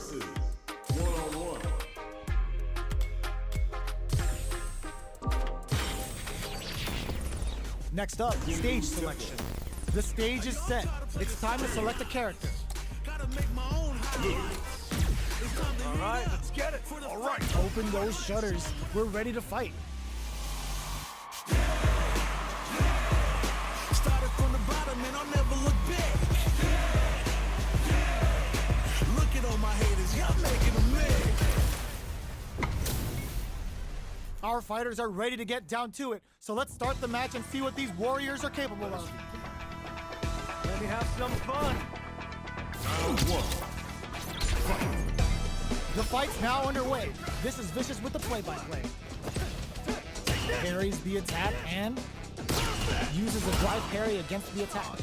versus one-on-one. Next up, stage selection. The stage is set. It's time to select a character. All right, let's get it. All right. Open those shutters. We're ready to fight. Started from the bottom and I'll never look back. Look at all my haters, y'all making them mad. Our fighters are ready to get down to it, so let's start the match and see what these warriors are capable of. Let me have some fun. Round one. The fight's now underway. This is Vicious with the play-by-play. Parries the attack and uses a drive parry against the attack.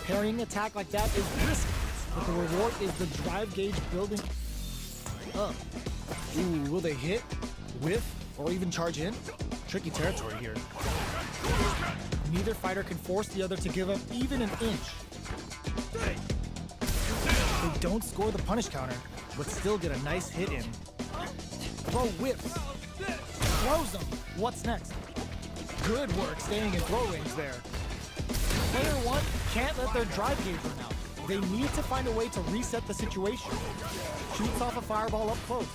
Parrying attack like that is risky, but the reward is the drive gauge building up. Ooh, will they hit, whiff, or even charge in? Tricky territory here. Neither fighter can force the other to give up even an inch. They don't score the punish counter, but still get a nice hit in. Throw whips. Throws them. What's next? Good work staying in throw range there. Player one can't let their drive gauge run out. They need to find a way to reset the situation. Shoots off a fireball up close.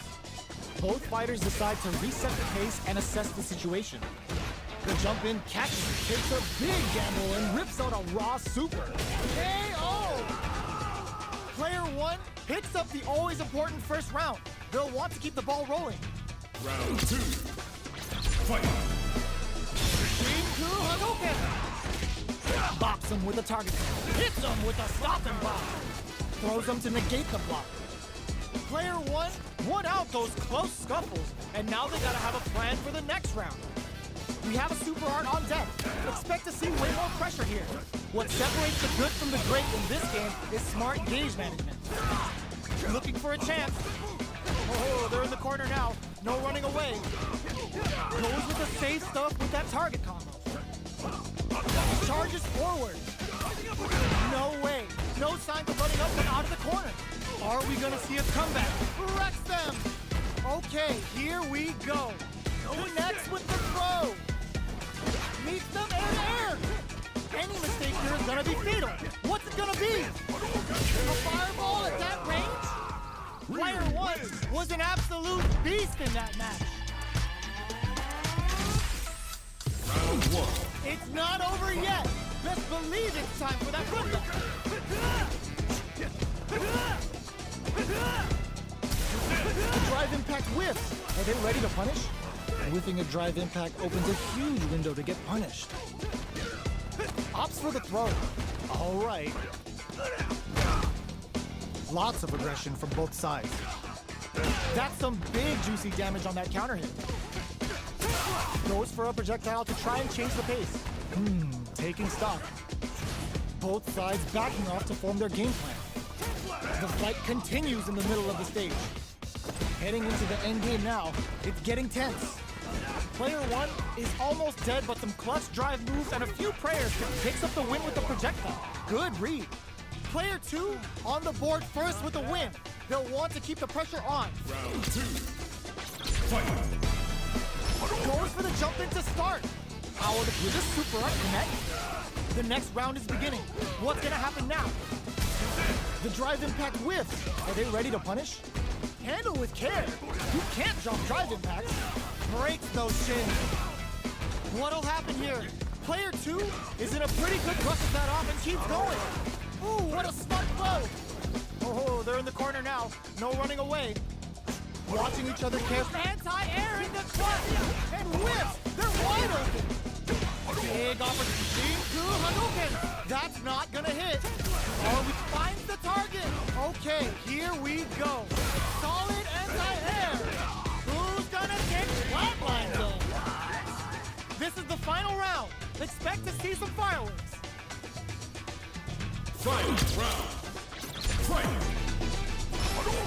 Both fighters decide to reset the pace and assess the situation. The jump in catches, takes a big gamble and rips out a raw super. KO! Player one picks up the always important first round. They'll want to keep the ball rolling. Round two. Fight. Shinku Hadouken! Bops him with a target. Hits him with a stop and block. Throws him to negate the block. Player one won out those close scuffles, and now they gotta have a plan for the next round. We have a super art on deck. Expect to see way more pressure here. What separates the good from the great in this game is smart gauge management. Looking for a chance. Oh, they're in the corner now. No running away. Goes with the safe stuff with that target combo. Charges forward. No way. No signs of running up and out of the corner. Are we gonna see a comeback? Wrecks them. Okay, here we go. Connects with the throw. Meets them air. Any mistake here is gonna be fatal. What's it gonna be? A fireball at that range? Player one was an absolute beast in that match. Round one. It's not over yet. Best believe it's time for that comeback. The drive impact whiffs. Are they ready to punish? Whiffing a drive impact opens a huge window to get punished. Opts for the throw. All right. Lots of aggression from both sides. That's some big juicy damage on that counter hit. Goes for a projectile to try and change the pace. Taking stock. Both sides backing off to form their game plan. The fight continues in the middle of the stage. Heading into the end game now, it's getting tense. Player one is almost dead, but some clutch drive moves and a few prayers picks up the win with the projectile. Good read. Player two on the board first with the win. They'll want to keep the pressure on. Round two. Fight. Goes for the jump in to start. How will the super art connect? The next round is beginning. What's gonna happen now? The drive impact whiffs. Are they ready to punish? Handle with care. You can't jump drive impacts. Breaks those shins. What'll happen here? Player two is in a pretty good brushes that off and keeps going. Ooh, what a smart throw. Oh, they're in the corner now. No running away. Watching each other carefully. Anti-air in the clutch. And whiffs. They're wide open. Big opportunity. Shinku Hadouken. That's not gonna hit. Oh, we find the target. Okay, here we go. Solid anti-air. Who's gonna get flatlined though? This is the final round. Expect to see some fireworks. Fight. Round. Fight.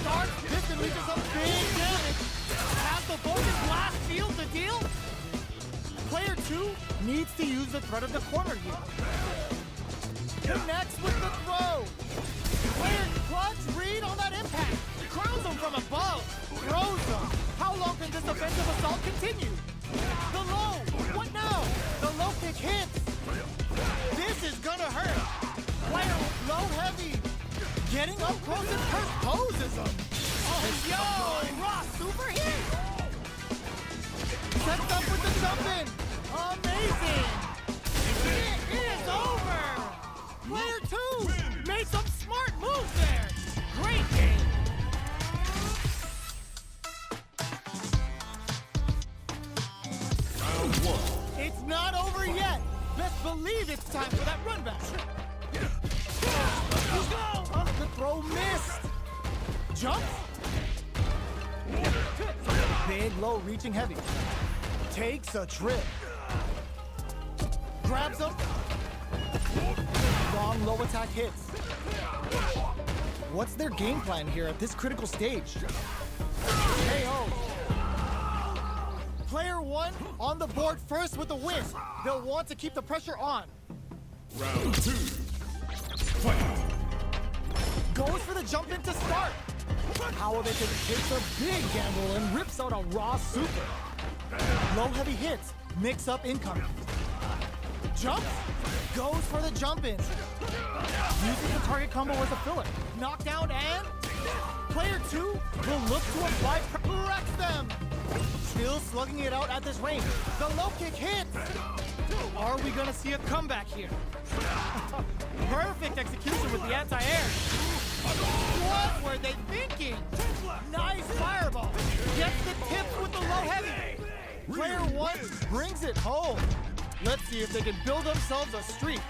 Starts this and reaches some big damage. Has the focus blast seal the deal? Player two needs to use the threat of the corner here. Connects with the throw. Player clutch read on that impact. Crowns them from above. Throws them. How long can this offensive assault continue? The low. What now? The low kick hits. This is gonna hurt. Player low heavy. Getting up close and first poses him. Oh, yo! Raw super hit. Sets up with the jump in. Amazing. It is over. Player 2 made some smart moves there. Great game. Round 1. It's not over yet. Best believe it's time for that run back. Let's go. The throw missed. Jumps. Big low reaching heavy. Takes a trip. Grabs him. Long low attack hits. What's their game plan here at this critical stage? KO. Player 1 on the board first with the win. They'll want to keep the pressure on. Round 2. Fight. Goes for the jump in to start. How will they takes a big gamble and rips out a raw super. Low heavy hits. Mix up incoming. Jumps. Goes for the jump in. Using the target combo as a filler. Knockdown and player 2 will look to apply wrecks them. Still slugging it out at this range. The low kick hits. Are we gonna see a comeback here? Perfect execution with the anti-air. What were they thinking? Nice fireball. Gets the tips with the low heavy. Player 1 brings it home. Let's see if they can build themselves a streak.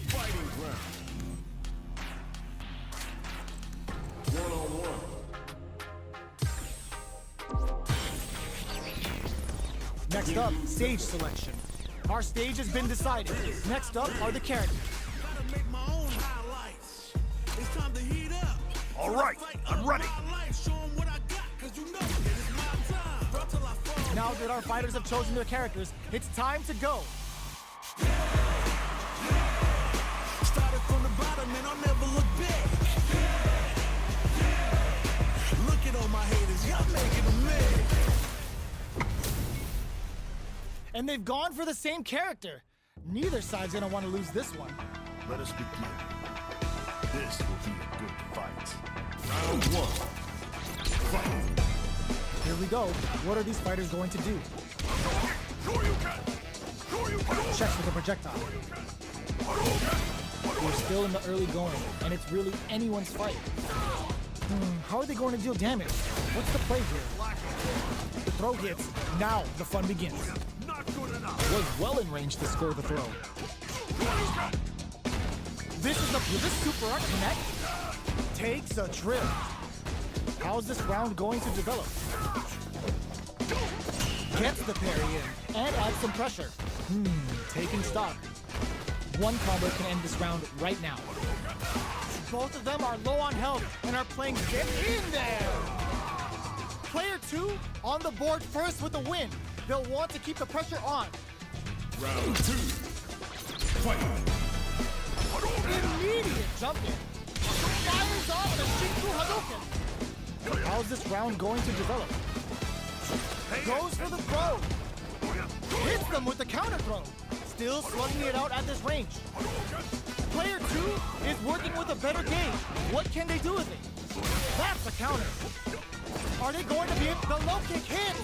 Fighting ground. 1-on-1. Next up, stage selection. Our stage has been decided. Next up are the characters. Gotta make my own highlights. It's time to heat up. All right, I'm ready. Show 'em what I got, 'cause you know that it's my time. Bro, till I fall. Now that our fighters have chosen their characters, it's time to go. Started from the bottom and I'll never look back. Look at all my haters, y'all making them mad. And they've gone for the same character. Neither side's gonna want to lose this one. Let us begin. This will be a good fight. Round 1. Fight. Here we go. What are these fighters going to do? Checks with the projectile. We're still in the early going, and it's really anyone's fight. How are they going to deal damage? What's the play here? The throw hits. Now the fun begins. Was well in range to score the throw. Will this super art connect? Takes a trip. How's this round going to develop? Gets the parry in and adds some pressure. Taking stock. One combo can end this round right now. Both of them are low on health and are playing get in there. Player 2 on the board first with the win. They'll want to keep the pressure on. Round 2. Fight. Immediate jump in. Fires off the Shinku Hadouken. How's this round going to develop? Goes for the throw. Hits them with the counter throw. Still slugging it out at this range. Player 2 is working with a better game. What can they do with it? That's a counter. Are they going to be the low kick hit?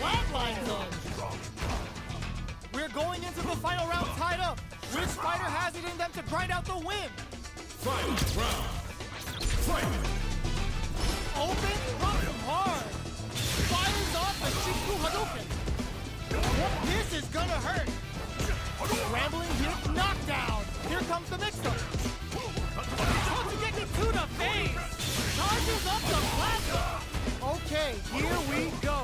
Flatline them. We're going into the final round tied up. Which fighter has it in them to grind out the win? Final round. Fight. Open, drops him hard. Fires off the Shinku Hadouken. This is gonna hurt. Scrambling hit, knockdown. Here comes the mix-up. Trying to get me to the face. Charges up the plasma. Okay, here we go.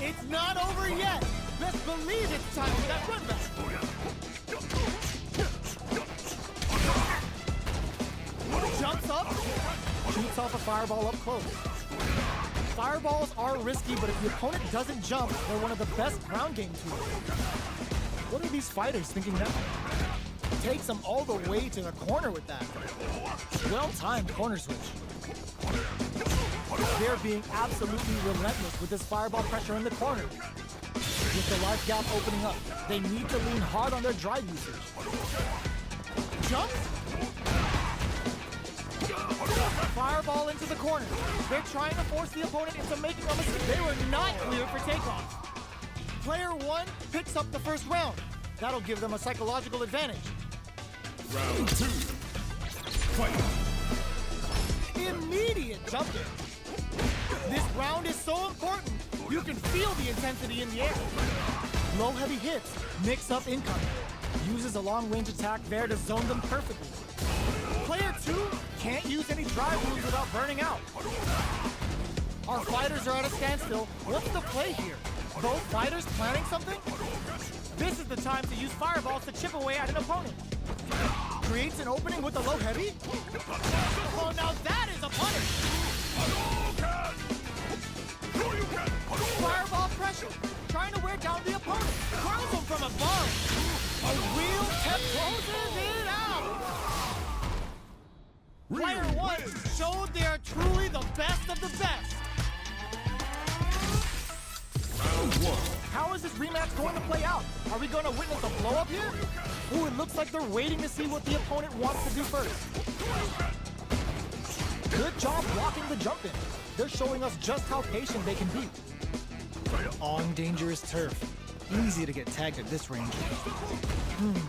It's not over yet. Best believe it's time for that run back. Jumps up, shoots off a fireball up close. Fireballs are risky, but if the opponent doesn't jump, they're one of the best ground game tools. What are these fighters thinking now? Takes them all the way to the corner with that. Well-timed corner switch. They're being absolutely relentless with this fireball pressure in the corner. With the life gap opening up, they need to lean hard on their drive usage. Jumps. Fireball into the corner. They're trying to force the opponent into making a mistake. They were not clear for takeoff. Player one picks up the first round. That'll give them a psychological advantage. Round 2. Fight. Immediate jump in. This round is so important. You can feel the intensity in the air. Low heavy hits, mix up incoming. Uses a long range attack there to zone them perfectly. Player two can't use any drive moves without burning out. Our fighters are at a standstill. What's the play here? Both fighters planning something? This is the time to use fireballs to chip away at an opponent. Creates an opening with a low heavy? Oh, now that is a punish! Fireball pressure, trying to wear down the opponent. Curls him from above. A wheel tip closes it out. Player one showed they are truly the best of the best. Round 1. How is this rematch going to play out? Are we going to witness a blow-up here? Ooh, it looks like they're waiting to see what the opponent wants to do first. Good job blocking the jump in. They're showing us just how patient they can be. On dangerous turf. Easy to get tagged at this range.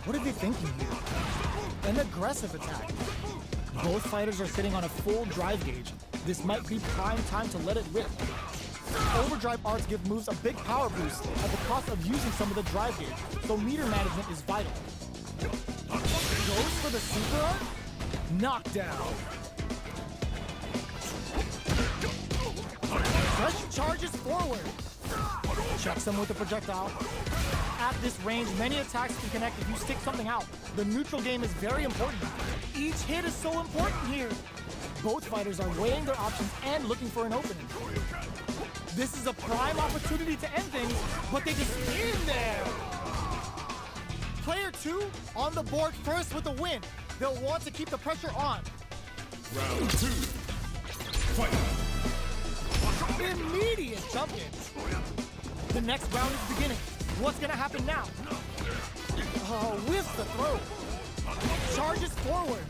What are they thinking here? An aggressive attack. Both fighters are sitting on a full drive gauge. This might be prime time to let it rip. Overdrive arts give moves a big power boost at the cost of using some of the drive gauge, so meter management is vital. Goes for the super art? Knockdown. Fresh charges forward. Chucks him with a projectile. At this range, many attacks can connect if you stick something out. The neutral game is very important. Each hit is so important here. Both fighters are weighing their options and looking for an opening. This is a prime opportunity to end things, but they just in there. Player two on the board first with a win. They'll want to keep the pressure on. Round 2. Fight. Immediate jump in. The next round is beginning. What's gonna happen now? Whiffs the throw. Charges forward.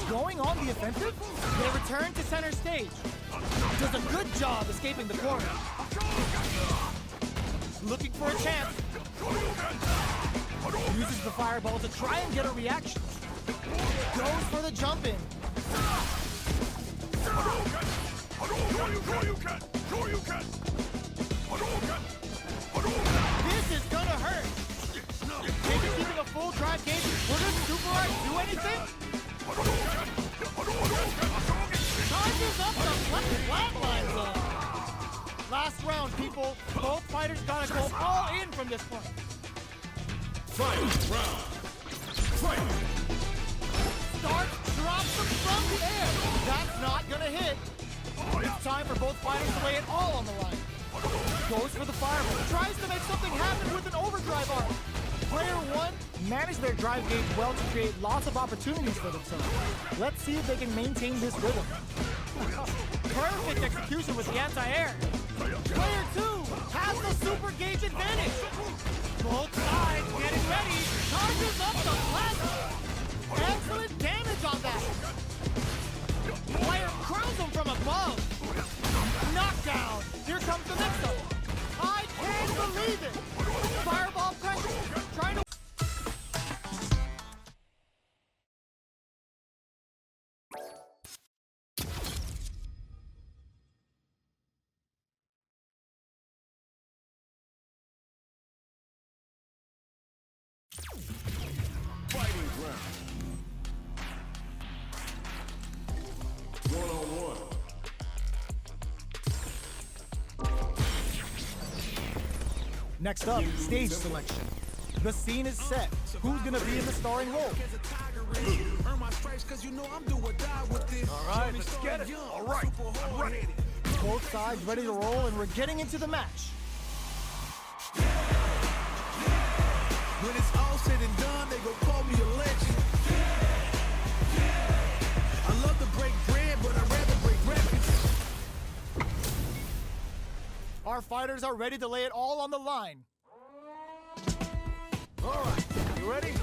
Going on the offensive, they return to center stage. Does a good job escaping the corner. Looking for a chance. Uses the fireball to try and get a reaction. Goes for the jump in. This is gonna hurt. Maybe keeping a full drive gauge. Will this super art do anything? Charges up the flatline zone. Last round, people. Both fighters gotta go all in from this point. Fight. Round. Fight. Starts, drops them from the air. That's not gonna hit. It's time for both fighters to lay it all on the line. Goes for the fireball. Tries to make something happen with an overdrive arc. Player one managed their drive gauge well to create lots of opportunities for themselves. Let's see if they can maintain this rhythm. Perfect execution with the anti-air. Player two has the super gauge advantage. Both sides getting ready. Charges up the plasma. Excellent damage on that. Player curls him from above. Knockdown. Here comes the next one. I can't believe it. Fireball pressure. Trying to... Fighting ground. 1-on-1. Next up, stage selection. The scene is set. Who's gonna be in the starring role? Earn my stripes 'cause you know I'm do or die with this. All right, let's get it. All right, I'm ready. Both sides ready to roll, and we're getting into the match. When it's all said and done, they gon' call me a legend. I love to break bread, but I'd rather break records. Our fighters are ready to lay it all on the line. All right, you ready?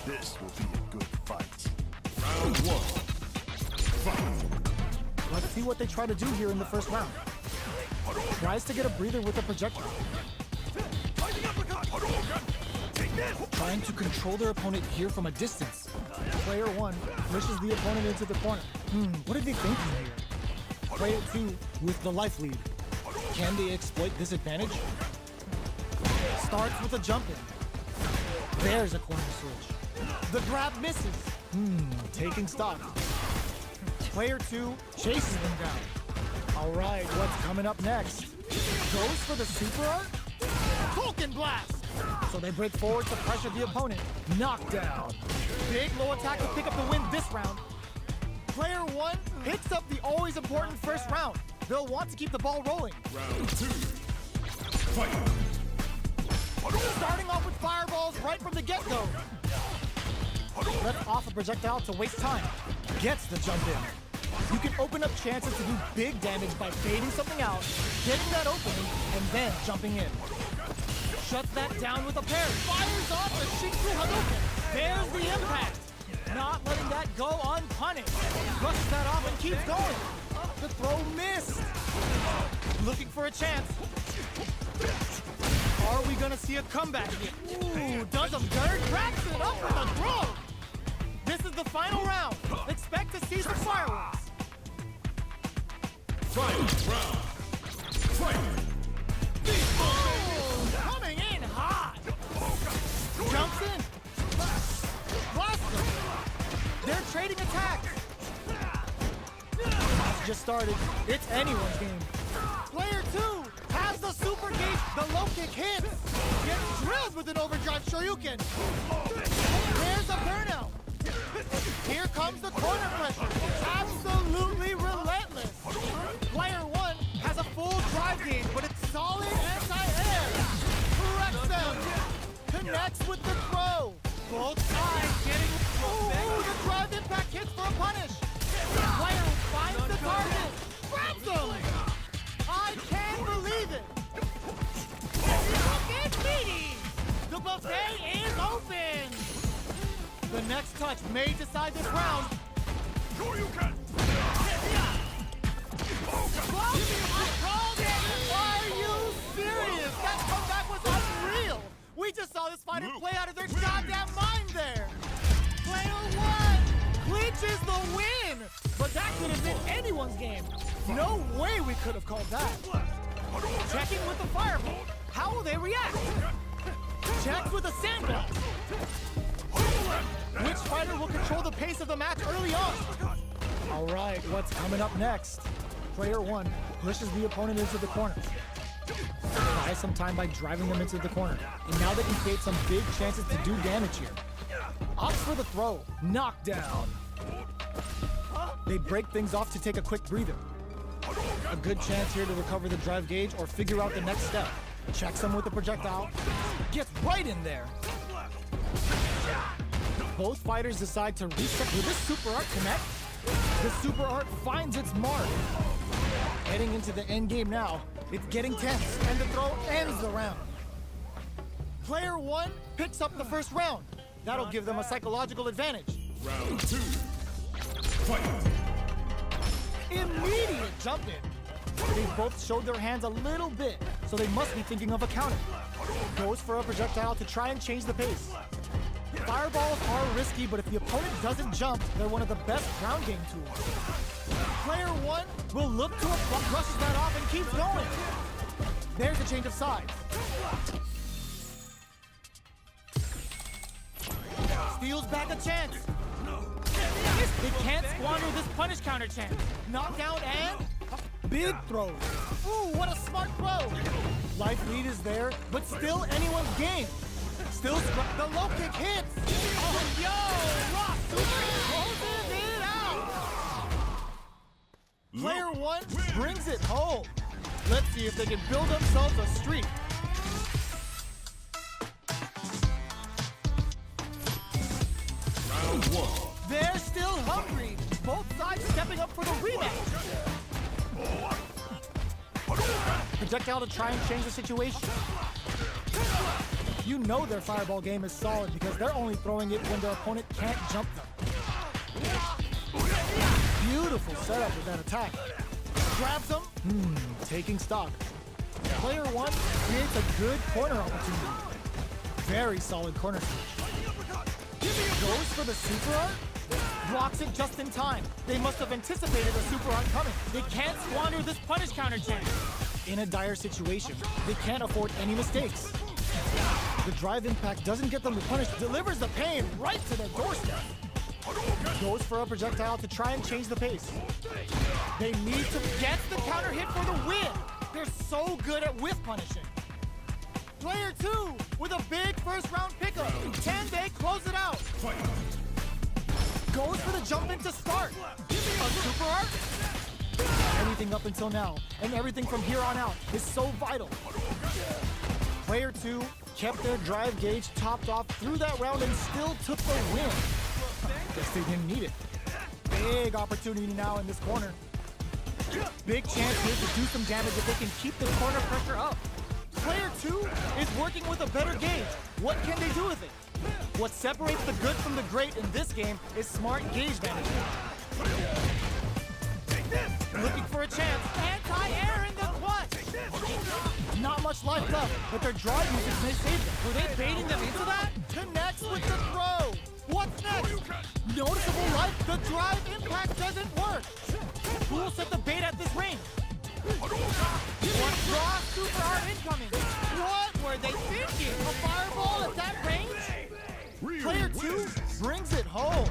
This will be a good fight. Round 1. Fight. Let's see what they try to do here in the first round. Tries to get a breather with a projectile. Trying to control their opponent here from a distance. Player 1 pushes the opponent into the corner. What are they thinking here? Player 2 with the life lead. Can they exploit this advantage? Starts with a jump in. There's a corner switch. The grab misses. Taking stock. Player 2 chases them down. All right, what's coming up next? Goes for the super art? Vulcan blast! So they break forward to pressure the opponent. Knockdown. Big low attack to pick up the win this round. Player 1 picks up the always important first round. They'll want to keep the ball rolling. Round 2. Fight. Starting off with fireballs right from the get-go. Lets off a projectile to waste time. Gets the jump in. You can open up chances to do big damage by baiting something out, getting that opening, and then jumping in. Shuts that down with a parry. Fires off a Shinku Hadouken. There's the impact. Not letting that go unpunished. Brushes that off and keeps going. The throw missed. Looking for a chance. Are we gonna see a comeback here? Ooh, does him dirt, cracks it up with a throw. This is the final round. Expect to see some fireworks. Final round. Fight. Oh, coming in hot. Jumps in. Blaster. They're trading attacks. Match just started. It's anyone's game. Player 2 has the super gate. The low kick hits. Gets drilled with an overdrive Shoryuken. There's a burnout. Here comes the corner pressure. Absolutely relentless. Player 1 has a full drive gauge, but it's solid anti-air. Corrects them. Connects with the throw. Both sides getting... Ooh, the drive impact hits for a punish. Player finds the target. Grabs him. I can't believe it. Look at meaty. The buffet is open. The next touch may decide this round. Sure you can. I called it! Are you serious? That comeback was unreal! We just saw this fighter play out of their goddamn mind there! Player 1 clinches the win! But that could have been anyone's game. No way we could have called that. Checking with the fireball. How will they react? Checks with a sandblast. Which fighter will control the pace of the match early on? All right, what's coming up next? Player 1 pushes the opponent into the corner. Buys some time by driving them into the corner. And now they can create some big chances to do damage here. Opts for the throw. Knockdown. They break things off to take a quick breather. A good chance here to recover the drive gauge or figure out the next step. Checks them with the projectile. Gets right in there. Both fighters decide to reset. Will this super art connect? The super art finds its mark. Heading into the end game now. It's getting tense, and the throw ends the round. Player 1 picks up the first round. That'll give them a psychological advantage. Round 2. Fight. Immediate jump in. They both showed their hands a little bit, so they must be thinking of a counter. Goes for a projectile to try and change the pace. Fireballs are risky, but if the opponent doesn't jump, they're one of the best ground game tools. Player 1 will look to a brushes that off and keeps going. There's a change of sides. Steals back a chance. They can't squander this punish counter chance. Knockdown and Big throws. Ooh, what a smart throw. Life lead is there, but still anyone's game. Still, the low kick hits. Oh, yo, Rock closes it out. Player one brings it home. Let's see if they can build themselves a streak. Round one. They're still hungry. Both sides stepping up for the rematch. Projectile to try and change the situation. You know their fireball game is solid because they're only throwing it when their opponent can't jump them. Beautiful setup with that attack. Grabs them. Taking stock. Player one creates a good corner opportunity. Very solid corner switch. Goes for the super art. Blocks it just in time. They must have anticipated a super art coming. They can't squander this punish counter chance. In a dire situation, they can't afford any mistakes. The drive impact doesn't get them to punish, delivers the pain right to their doorstep. Goes for a projectile to try and change the pace. They need to get the counter hit for the win. They're so good at whiff punishing. Player two with a big first round pickup. Can they close it out? Fight. Goes for the jump in to start. A super art? Everything up until now, and everything from here on out, is so vital. Player two kept their drive gauge topped off through that round and still took the win. Guess they didn't need it. Big opportunity now in this corner. Big chance here to do some damage if they can keep the corner pressure up. Player two is working with a better gauge. What can they do with it? What separates the good from the great in this game is smart gauge management. Looking for a chance. Anti-air in the clutch. Not much life left, but their drive usage may save them. Were they baiting them into that? Connects with the throw. What's next? Noticeable life. The drive impact doesn't work. Who will set the bait at this range? One draw super art incoming. What were they thinking? A fireball at that range? Player two brings it home.